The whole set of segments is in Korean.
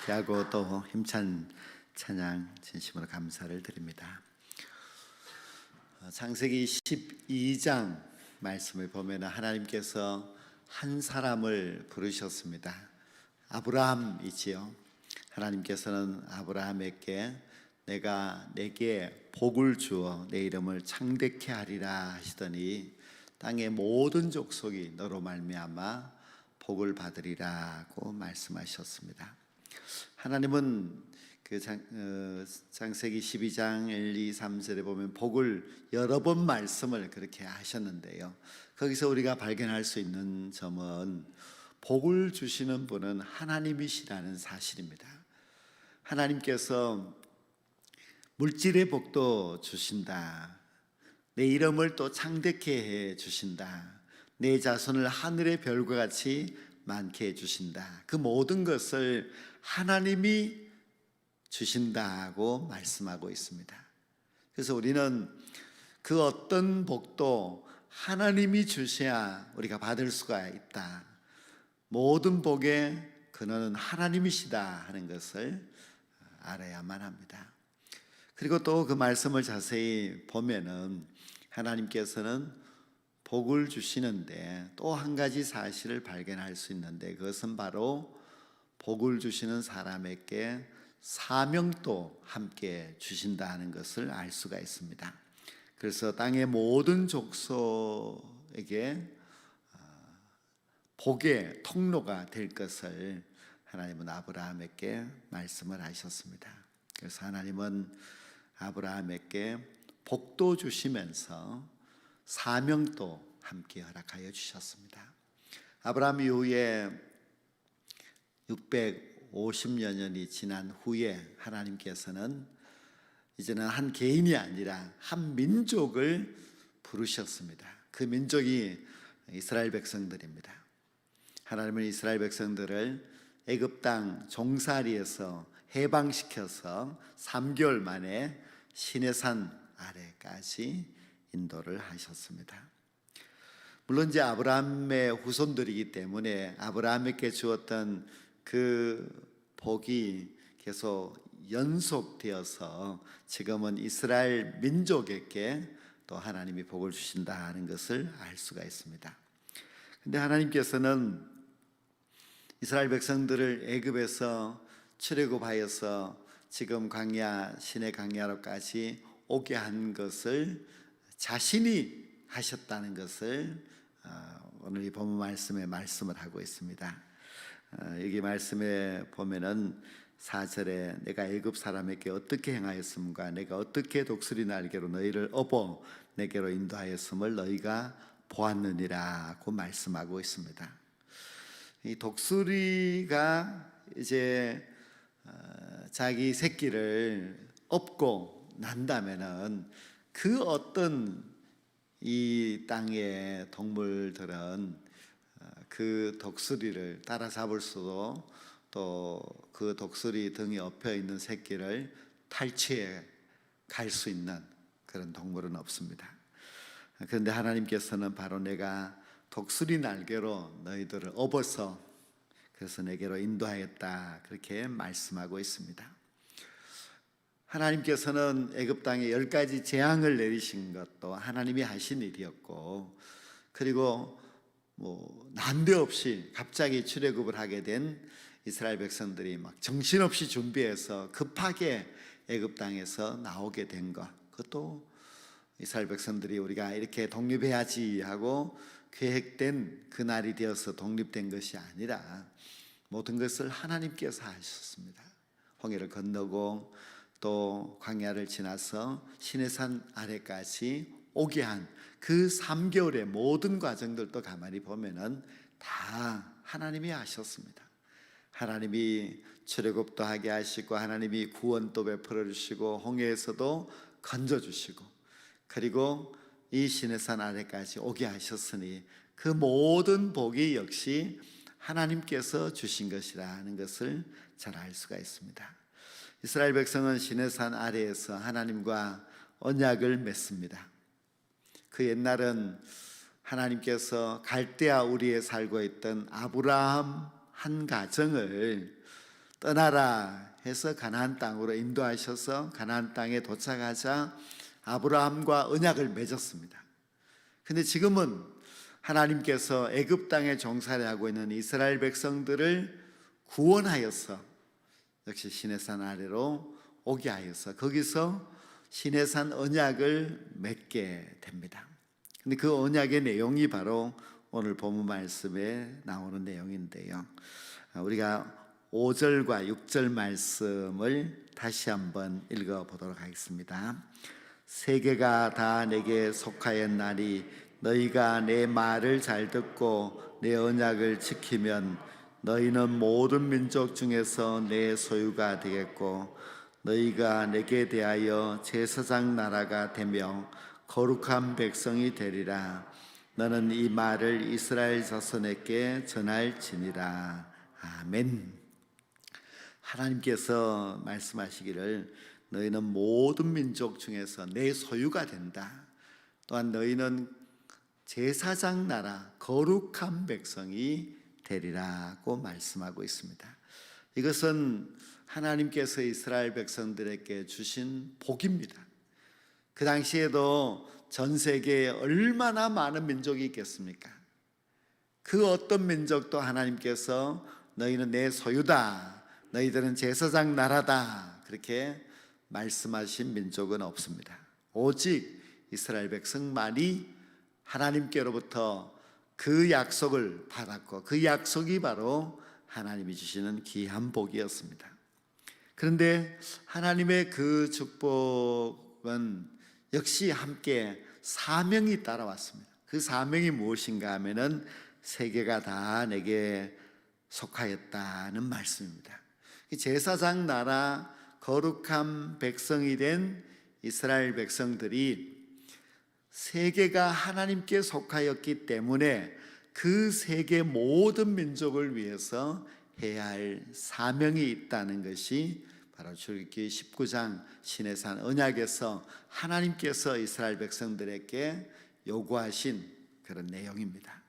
귀하고 또 힘찬 찬양 진심으로 감사를 드립니다. 창세기 12장 말씀을 보면 하나님께서 한 사람을 부르셨습니다. 아브라함이지요. 하나님께서는 아브라함에게 내가 내게 복을 주어 내 이름을 창대케 하리라 하시더니 땅의 모든 족속이 너로 말미암아 복을 받으리라고 말씀하셨습니다. 하나님은 창세기 12장 1, 2, 3절에 보면 복을 여러 번 말씀을 그렇게 하셨는데요, 거기서 우리가 발견할 수 있는 점은 복을 주시는 분은 하나님이시라는 사실입니다. 하나님께서 물질의 복도 주신다, 내 이름을 또 창대케 해 주신다, 내 자손을 하늘의 별과 같이 많게 해주신다, 그 모든 것을 하나님이 주신다고 말씀하고 있습니다. 그래서 우리는 그 어떤 복도 하나님이 주셔야 우리가 받을 수가 있다, 모든 복의 근원은 하나님이시다 하는 것을 알아야만 합니다. 그리고 또 그 말씀을 자세히 보면은 하나님께서는 복을 주시는데 또 한 가지 사실을 발견할 수 있는데, 그것은 바로 복을 주시는 사람에게 사명도 함께 주신다는 것을 알 수가 있습니다. 그래서 땅의 모든 족속에게 복의 통로가 될 것을 하나님은 아브라함에게 말씀을 하셨습니다. 그래서 하나님은 아브라함에게 복도 주시면서 사명도 함께 허락하여 주셨습니다. 아브라함 이후에 650여 년이 지난 후에 하나님께서는 이제는 한 개인이 아니라 한 민족을 부르셨습니다. 그 민족이 이스라엘 백성들입니다. 하나님은 이스라엘 백성들을 애굽 땅 종살이에서 해방시켜서 3개월 만에 시내산 아래까지 인도를 하셨습니다. 물론 이제 아브라함의 후손들이기 때문에 아브라함에게 주었던 그 복이 계속 연속되어서 지금은 이스라엘 민족에게 또 하나님이 복을 주신다는 것을 알 수가 있습니다. 그런데 하나님께서는 이스라엘 백성들을 애굽에서 출애굽하여서 지금 광야, 시내 광야로까지 오게 한 것을 자신이 하셨다는 것을 오늘 이 본문 말씀에 말씀을 하고 있습니다. 여기 말씀에 보면은 4절에 내가 애굽 사람에게 어떻게 행하였음과 내가 어떻게 독수리 날개로 너희를 업어 내게로 인도하였음을 너희가 보았느니라고 말씀하고 있습니다. 이 독수리가 이제 자기 새끼를 업고 난다면은 그 어떤 이 땅의 동물들은 그 독수리를 따라잡을 수도, 또 그 독수리 등에 엎여 있는 새끼를 탈취해 갈 수 있는 그런 동물은 없습니다. 그런데 하나님께서는 바로 내가 독수리 날개로 너희들을 업어서 그래서 내게로 인도하였다, 그렇게 말씀하고 있습니다. 하나님께서는 애굽 땅에 10가지 재앙을 내리신 것도 하나님이 하신 일이었고, 그리고 난데없이 갑자기 출애굽을 하게 된 이스라엘 백성들이 막 정신없이 준비해서 급하게 애굽 땅에서 나오게 된 것, 그것도 이스라엘 백성들이 우리가 이렇게 독립해야지 하고 계획된 그날이 되어서 독립된 것이 아니라 모든 것을 하나님께서 하셨습니다. 홍해를 건너고 또 광야를 지나서 시내산 아래까지 오게 한 그 3개월의 모든 과정들도 가만히 보면은 다 하나님이 하셨습니다. 하나님이 출애굽도 하게 하시고, 하나님이 구원도 베풀어 주시고, 홍해에서도 건져 주시고, 그리고 이 시내산 아래까지 오게 하셨으니 그 모든 복이 역시 하나님께서 주신 것이라는 것을 잘 알 수가 있습니다. 이스라엘 백성은 시내산 아래에서 하나님과 언약을 맺습니다. 그 옛날은 하나님께서 갈대아 우리에 살고 있던 아브라함 한 가정을 떠나라 해서 가나안 땅으로 인도하셔서 가나안 땅에 도착하자 아브라함과 언약을 맺었습니다. 근데 지금은 하나님께서 애굽 땅에 종살이 하고 있는 이스라엘 백성들을 구원하여서 역시 시내산 아래로 오게 하여서 거기서 시내산 언약을 맺게 됩니다. 근데 그 언약의 내용이 바로 오늘 본문 말씀에 나오는 내용인데요. 우리가 5절과 6절 말씀을 다시 한번 읽어보도록 하겠습니다. 세계가 다 내게 속하였나니 너희가 내 말을 잘 듣고 내 언약을 지키면 너희는 모든 민족 중에서 내 소유가 되겠고 너희가 내게 대하여 제사장 나라가 되며 거룩한 백성이 되리라. 너는 이 말을 이스라엘 자손에게 전할지니라. 아멘. 하나님께서 말씀하시기를 너희는 모든 민족 중에서 내 소유가 된다. 또한 너희는 제사장 나라, 거룩한 백성이 되리라고 말씀하고 있습니다. 이것은 하나님께서 이스라엘 백성들에게 주신 복입니다. 그 당시에도 전 세계에 얼마나 많은 민족이 있겠습니까? 그 어떤 민족도 하나님께서 너희는 내 소유다, 너희들은 제사장 나라다 그렇게 말씀하신 민족은 없습니다. 오직 이스라엘 백성만이 하나님께로부터 그 약속을 받았고 그 약속이 바로 하나님이 주시는 귀한 복이었습니다. 그런데 하나님의 그 축복은 역시 함께 사명이 따라왔습니다. 그 사명이 무엇인가 하면은 세계가 다 내게 속하였다는 말씀입니다. 제사장 나라 거룩한 백성이 된 이스라엘 백성들이 세계가 하나님께 속하였기 때문에 그 세계 모든 민족을 위해서 해야 할 사명이 있다는 것이 바로 출애굽기 19장 시내산 언약에서 하나님께서 이스라엘 백성들에게 요구하신 그런 내용입니다.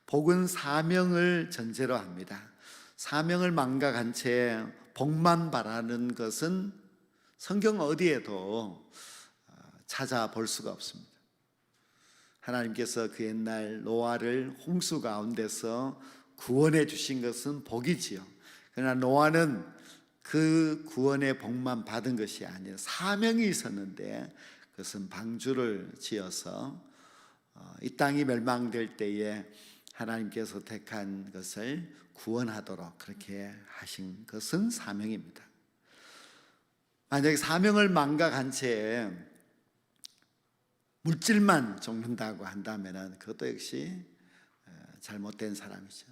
복은 사명을 전제로 합니다. 사명을 망각한 채 복만 바라는 것은 성경 어디에도 찾아볼 수가 없습니다. 하나님께서 그 옛날 노아를 홍수 가운데서 구원해 주신 것은 복이지요. 그러나 노아는 그 구원의 복만 받은 것이 아니라 사명이 있었는데 그것은 방주를 지어서 이 땅이 멸망될 때에 하나님께서 택한 것을 구원하도록 그렇게 하신 것은 사명입니다. 만약에 사명을 망각한 채 물질만 쫓는다고 한다면 그것도 역시 잘못된 사람이죠.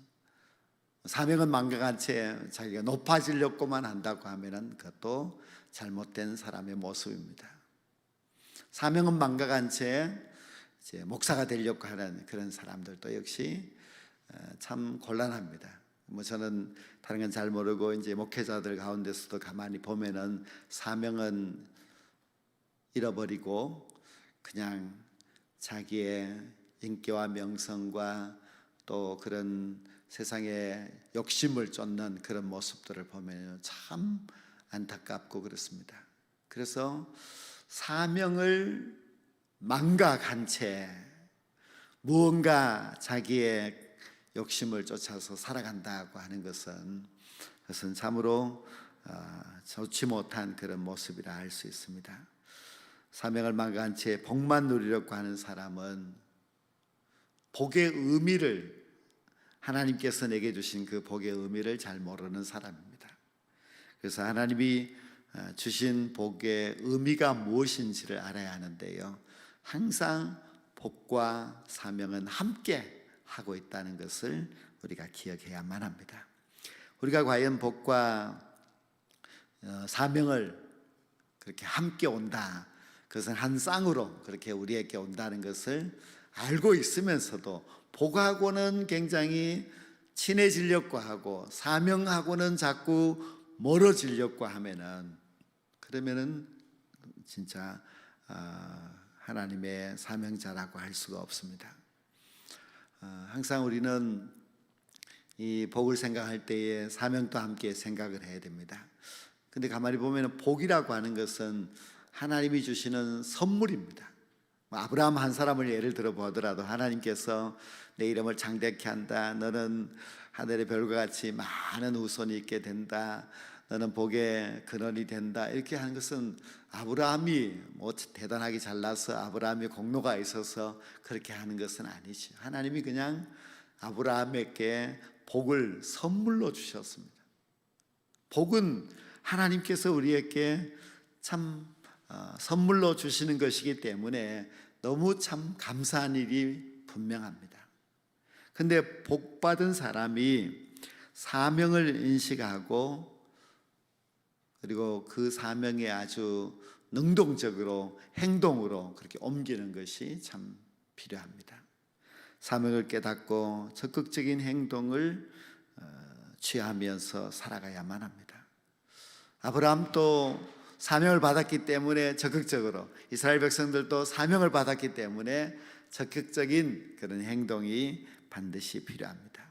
사명은 망각한 채 자기가 높아지려고만 한다고 하면 그것도 잘못된 사람의 모습입니다. 사명은 망각한 채 이제 목사가 되려고 하는 그런 사람들도 역시 참 곤란합니다. 저는 다른 건 잘 모르고 이제 목회자들 가운데서도 가만히 보면은 사명은 잃어버리고 그냥 자기의 인기와 명성과 또 그런 세상의 욕심을 쫓는 그런 모습들을 보면 참 안타깝고 그렇습니다. 그래서 사명을 망각한 채 무언가 자기의 욕심을 쫓아서 살아간다고 하는 것은 그것은 참으로 좋지 못한 그런 모습이라 할 수 있습니다. 사명을 망각한 채 복만 누리려고 하는 사람은 복의 의미를 하나님께서 내게 주신 그 복의 의미를 잘 모르는 사람입니다. 그래서 하나님이 주신 복의 의미가 무엇인지를 알아야 하는데요. 항상 복과 사명은 함께 하고 있다는 것을 우리가 기억해야만 합니다. 우리가 과연 복과 사명을 그렇게 함께 온다, 그것은 한 쌍으로 그렇게 우리에게 온다는 것을 알고 있으면서도 복하고는 굉장히 친해지려고 하고 사명하고는 자꾸 멀어지려고 하면은 그러면은 진짜 하나님의 사명자라고 할 수가 없습니다. 항상 우리는 이 복을 생각할 때에 사명도 함께 생각을 해야 됩니다. 근데 가만히 보면 복이라고 하는 것은 하나님이 주시는 선물입니다. 아브라함 한 사람을 예를 들어 보더라도 하나님께서 내 이름을 장대케 한다, 너는 하늘의 별과 같이 많은 후손이 있게 된다, 너는 복의 근원이 된다, 이렇게 하는 것은 아브라함이 뭐 대단하게 잘나서 아브라함이 공로가 있어서 그렇게 하는 것은 아니죠. 하나님이 그냥 아브라함에게 복을 선물로 주셨습니다. 복은 하나님께서 우리에게 참 선물로 주시는 것이기 때문에 너무 참 감사한 일이 분명합니다. 근데 복 받은 사람이 사명을 인식하고 그리고 그 사명에 아주 능동적으로 행동으로 그렇게 옮기는 것이 참 필요합니다. 사명을 깨닫고 적극적인 행동을 취하면서 살아가야만 합니다. 아브라함도 사명을 받았기 때문에 적극적으로, 이스라엘 백성들도 사명을 받았기 때문에 적극적인 그런 행동이 반드시 필요합니다.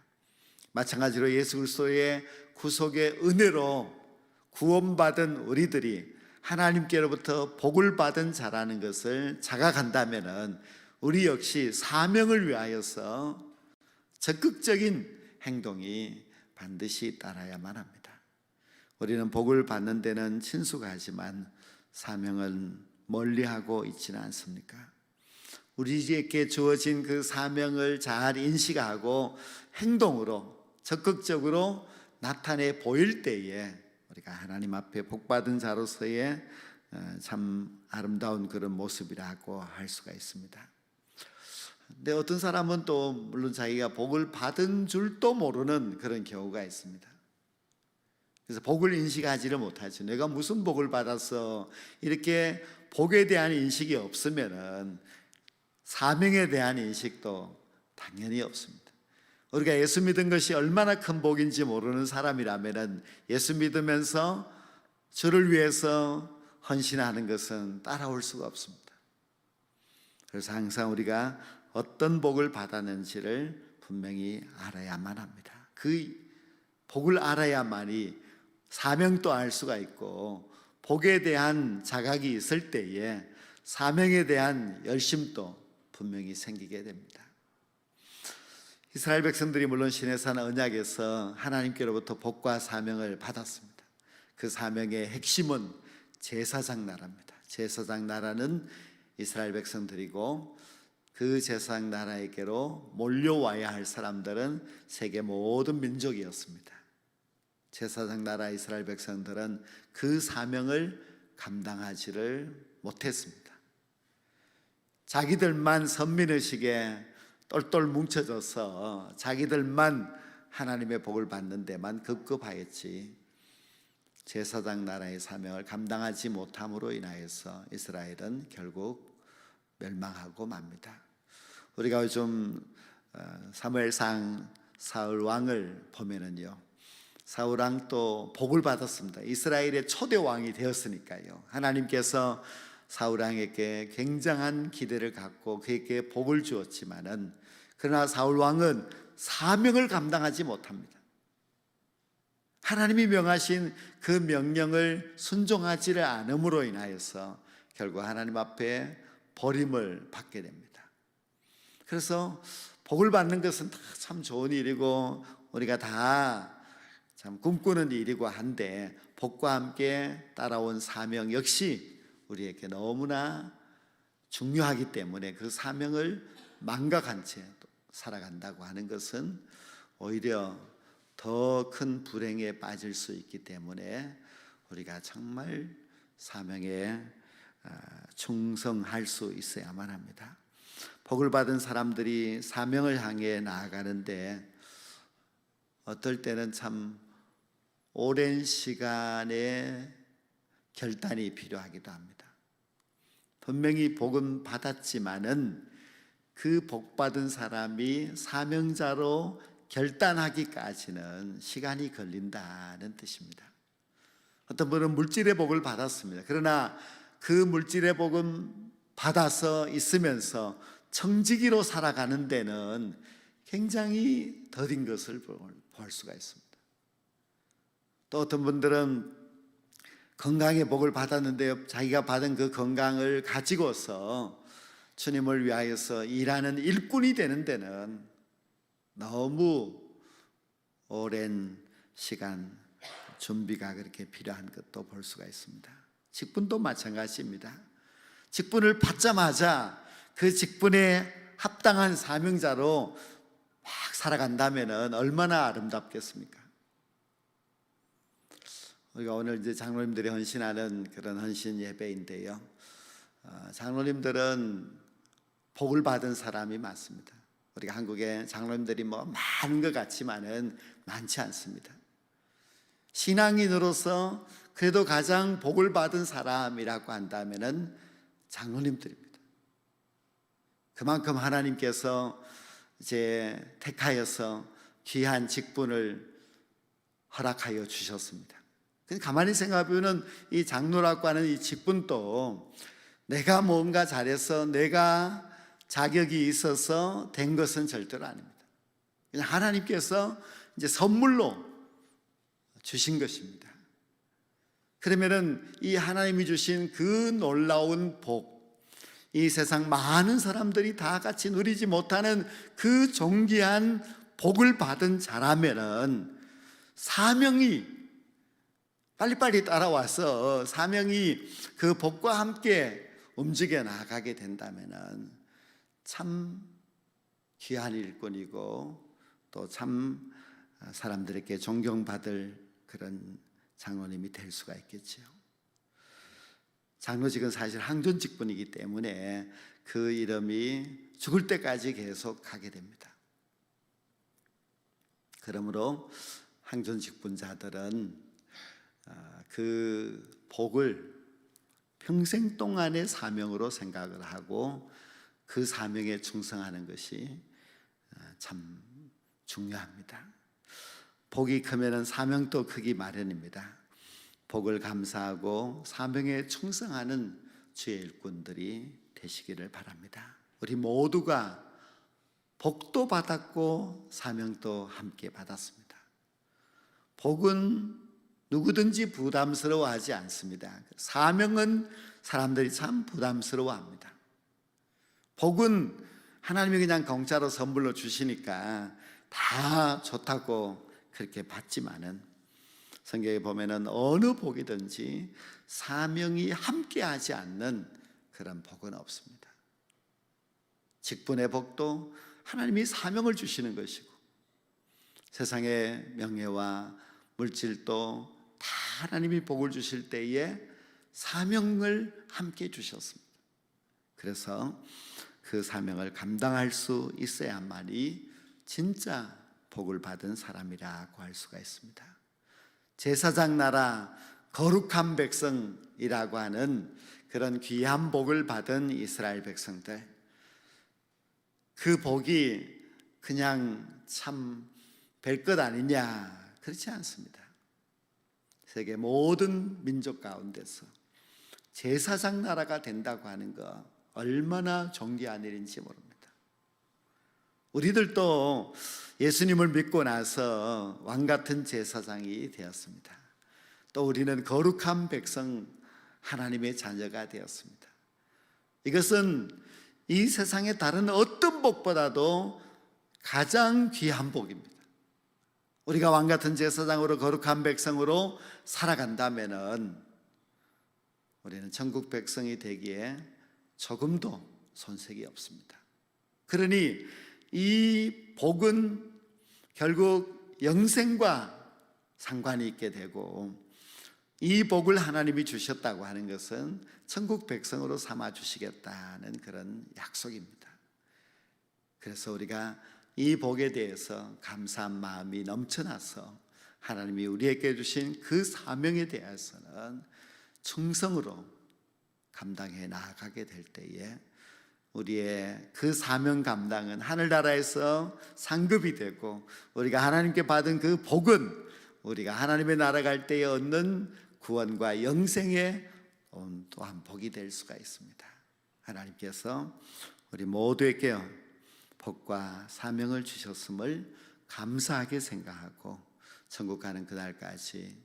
마찬가지로 예수 그리스도의 구속의 은혜로 구원받은 우리들이 하나님께로부터 복을 받은 자라는 것을 자각한다면 우리 역시 사명을 위하여서 적극적인 행동이 반드시 따라야만 합니다. 우리는 복을 받는 데는 친숙하지만 사명은 멀리하고 있지는 않습니까? 우리에게 주어진 그 사명을 잘 인식하고 행동으로 적극적으로 나타내 보일 때에 우리가 하나님 앞에 복받은 자로서의 참 아름다운 그런 모습이라고 할 수가 있습니다. 근데 어떤 사람은 또 물론 자기가 복을 받은 줄도 모르는 그런 경우가 있습니다. 그래서 복을 인식하지를 못하죠. 내가 무슨 복을 받았어? 이렇게 복에 대한 인식이 없으면은 사명에 대한 인식도 당연히 없습니다. 우리가 예수 믿은 것이 얼마나 큰 복인지 모르는 사람이라면은 예수 믿으면서 주를 위해서 헌신하는 것은 따라올 수가 없습니다. 그래서 항상 우리가 어떤 복을 받았는지를 분명히 알아야만 합니다. 그 복을 알아야만이 사명도 알 수가 있고 복에 대한 자각이 있을 때에 사명에 대한 열심도 분명히 생기게 됩니다. 이스라엘 백성들이 물론 시내산 언약에서 하나님께로부터 복과 사명을 받았습니다. 그 사명의 핵심은 제사장 나라입니다. 제사장 나라는 이스라엘 백성들이고 그 제사장 나라에게로 몰려와야 할 사람들은 세계 모든 민족이었습니다. 제사장 나라 이스라엘 백성들은 그 사명을 감당하지를 못했습니다. 자기들만 선민의식에 똘똘 뭉쳐져서 자기들만 하나님의 복을 받는 데만 급급하였지 제사장 나라의 사명을 감당하지 못함으로 인하여서 이스라엘은 결국 멸망하고 맙니다. 우리가 요즘 사무엘상 사울 왕을 보면은요, 사울 왕 또 복을 받았습니다. 이스라엘의 초대 왕이 되었으니까요. 하나님께서 사울 왕에게 굉장한 기대를 갖고 그에게 복을 주었지만은 그러나 사울 왕은 사명을 감당하지 못합니다. 하나님이 명하신 그 명령을 순종하지를 않음으로 인하여서 결국 하나님 앞에 버림을 받게 됩니다. 그래서 복을 받는 것은 참 좋은 일이고 우리가 다 참 꿈꾸는 일이고 한데 복과 함께 따라온 사명 역시 우리에게 너무나 중요하기 때문에 그 사명을 망각한 채 살아간다고 하는 것은 오히려 더 큰 불행에 빠질 수 있기 때문에 우리가 정말 사명에 충성할 수 있어야만 합니다. 복을 받은 사람들이 사명을 향해 나아가는데 어떨 때는 참 오랜 시간의 결단이 필요하기도 합니다. 분명히 복은 받았지만은 그 복 받은 사람이 사명자로 결단하기까지는 시간이 걸린다는 뜻입니다. 어떤 분은 물질의 복을 받았습니다. 그러나 그 물질의 복은 받아서 있으면서 청지기로 살아가는 데는 굉장히 더딘 것을 볼 수가 있습니다. 또 어떤 분들은 건강의 복을 받았는데요, 자기가 받은 그 건강을 가지고서 주님을 위하여서 일하는 일꾼이 되는 데는 너무 오랜 시간 준비가 그렇게 필요한 것도 볼 수가 있습니다. 직분도 마찬가지입니다. 직분을 받자마자 그 직분에 합당한 사명자로 막 살아간다면 얼마나 아름답겠습니까? 우리가 오늘 이제 장로님들이 헌신하는 그런 헌신 예배인데요, 장로님들은 복을 받은 사람이 많습니다. 우리가 한국에 장로님들이 뭐 많은 것 같지만은 많지 않습니다. 신앙인으로서 그래도 가장 복을 받은 사람이라고 한다면은 장로님들입니다. 그만큼 하나님께서 이제 택하여서 귀한 직분을 허락하여 주셨습니다. 가만히 생각해보면 이 장로라고 하는 이 직분도 내가 뭔가 잘해서 내가 자격이 있어서 된 것은 절대로 아닙니다. 그냥 하나님께서 이제 선물로 주신 것입니다. 그러면은 이 하나님이 주신 그 놀라운 복, 이 세상 많은 사람들이 다 같이 누리지 못하는 그 존귀한 복을 받은 자라면은 사명이 빨리빨리 따라와서 사명이 그 복과 함께 움직여 나가게 된다면은 참 귀한 일꾼이고 또 참 사람들에게 존경받을 그런 장로님이 될 수가 있겠죠. 장로직은 사실 항존 직분이기 때문에 그 이름이 죽을 때까지 계속 가게 됩니다. 그러므로 항존 직분자들은 그 복을 평생 동안의 사명으로 생각을 하고 그 사명에 충성하는 것이 참 중요합니다. 복이 크면은 사명도 크기 마련입니다. 복을 감사하고 사명에 충성하는 주의 일꾼들이 되시기를 바랍니다. 우리 모두가 복도 받았고 사명도 함께 받았습니다. 복은 누구든지 부담스러워하지 않습니다. 사명은 사람들이 참 부담스러워합니다. 복은 하나님이 그냥 공짜로 선물로 주시니까 다 좋다고 그렇게 받지만은 성경에 보면은 어느 복이든지 사명이 함께하지 않는 그런 복은 없습니다. 직분의 복도 하나님이 사명을 주시는 것이고 세상의 명예와 물질도 다 하나님이 복을 주실 때에 사명을 함께 주셨습니다. 그래서 그 사명을 감당할 수 있어야만이 진짜 복을 받은 사람이라고 할 수가 있습니다. 제사장 나라 거룩한 백성이라고 하는 그런 귀한 복을 받은 이스라엘 백성들, 그 복이 그냥 참 별것 아니냐, 그렇지 않습니다. 세계 모든 민족 가운데서 제사장 나라가 된다고 하는 거 얼마나 존귀한 일인지 모릅니다. 우리들도 예수님을 믿고 나서 왕같은 제사장이 되었습니다. 또 우리는 거룩한 백성, 하나님의 자녀가 되었습니다. 이것은 이 세상의 다른 어떤 복보다도 가장 귀한 복입니다. 우리가 왕같은 제사장으로 거룩한 백성으로 살아간다면은 우리는 천국 백성이 되기에 조금도 손색이 없습니다. 그러니 이 복은 결국 영생과 상관이 있게 되고 이 복을 하나님이 주셨다고 하는 것은 천국 백성으로 삼아 주시겠다는 그런 약속입니다. 그래서 우리가 이 복에 대해서 감사한 마음이 넘쳐나서 하나님이 우리에게 주신 그 사명에 대해서는 충성으로 감당해 나아가게 될 때에 우리의 그 사명 감당은 하늘나라에서 상급이 되고 우리가 하나님께 받은 그 복은 우리가 하나님의 나라 갈 때에 얻는 구원과 영생의 또한 복이 될 수가 있습니다. 하나님께서 우리 모두에게 복과 사명을 주셨음을 감사하게 생각하고 천국 가는 그날까지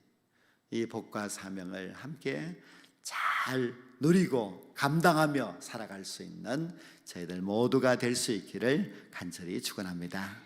이 복과 사명을 함께 잘 누리고 감당하며 살아갈 수 있는 저희들 모두가 될 수 있기를 간절히 축원합니다.